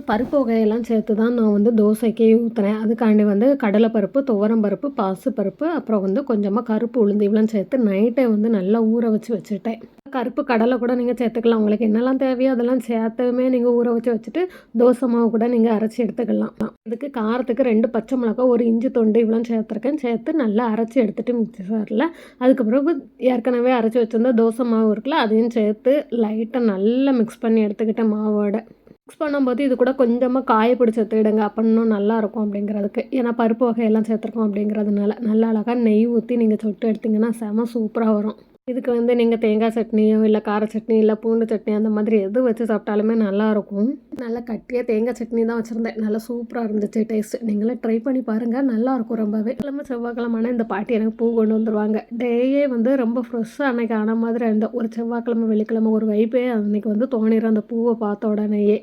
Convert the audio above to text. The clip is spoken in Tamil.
பருப்பு வகையெல்லாம் சேர்த்து தான் நான் தோசைக்கே ஊற்றுனேன். அதுக்காண்டி கடலைப்பருப்பு, துவரம்பருப்பு, பாசிப்பருப்பு, அப்புறம் கொஞ்சமாக கருப்பு உளுந்து இவ்வளோ சேர்த்து நைட்டே நல்லா ஊற வச்சுட்டேன். கருப்பு கடலை கூட நீங்கள் சேர்த்துக்கலாம். உங்களுக்கு என்னெல்லாம் தேவையோ அதெல்லாம் சேர்த்துமே நீங்கள் ஊற வச்சுட்டு தோசை மாவு கூட நீங்கள் அரைச்சி எடுத்துக்கலாம். இதுக்கு காரத்துக்கு 2 பச்சை மிளகா, ஒரு இஞ்சி துண்டு இவ்வளோ சேர்த்துருக்கேன். சேர்த்து நல்லா அரைச்சி எடுத்துகிட்டு மிக்ஸி ஜாரில் அதுக்கு பிறகு ஏற்கனவே அரைச்சி வச்சுருந்த தோசை மாவு இருக்குல்ல, அதையும் சேர்த்து லைட்டாக நல்லா மிக்ஸ் பண்ணி எடுத்துக்கிட்டேன் மாவோட. மிக்ஸ் பண்ணும்போது இது கூட கொஞ்சமாக காயப்பொடி சேர்த்துக்கிடுங்க. அப்போ இன்னும் நல்லாயிருக்கும் அப்படிங்கிறதுக்கு. ஏன்னா பருப்பு வகையெல்லாம் சேர்த்துருக்கோம் அப்படிங்கிறதுனால. நல்லா அழகாக நெய் ஊற்றி நீங்கள் சுட்டு எடுத்திங்கன்னா செம சூப்பராக வரும். இதுக்கு நீங்கள் தேங்காய் சட்னியோ இல்லை கார சட்னி இல்லை பூண்டு சட்னி அந்த மாதிரி எது வச்சு சாப்பிட்டாலுமே நல்லாயிருக்கும். நல்லா கட்டியாக தேங்காய் சட்னி தான் வச்சுருந்தேன். நல்லா சூப்பராக இருந்துச்சு டேஸ்ட். நீங்களே ட்ரை பண்ணி பாருங்கள், நல்லாயிருக்கும் ரொம்பவே. கிழமை செவ்வாய்க்கிழமைனா இந்த பாட்டி எனக்கு பூ கொண்டு வந்துடுவாங்க. டேயே ரொம்ப ஃப்ரெஷ்ஷாக அன்றைக்கி ஆன மாதிரி இருந்தோம். ஒரு செவ்வாய்க்கிழமை வெள்ளிக்கிழமை ஒரு வைப்பே அன்றைக்கி தோணிடும் அந்த பூவை பார்த்த உடனேயே.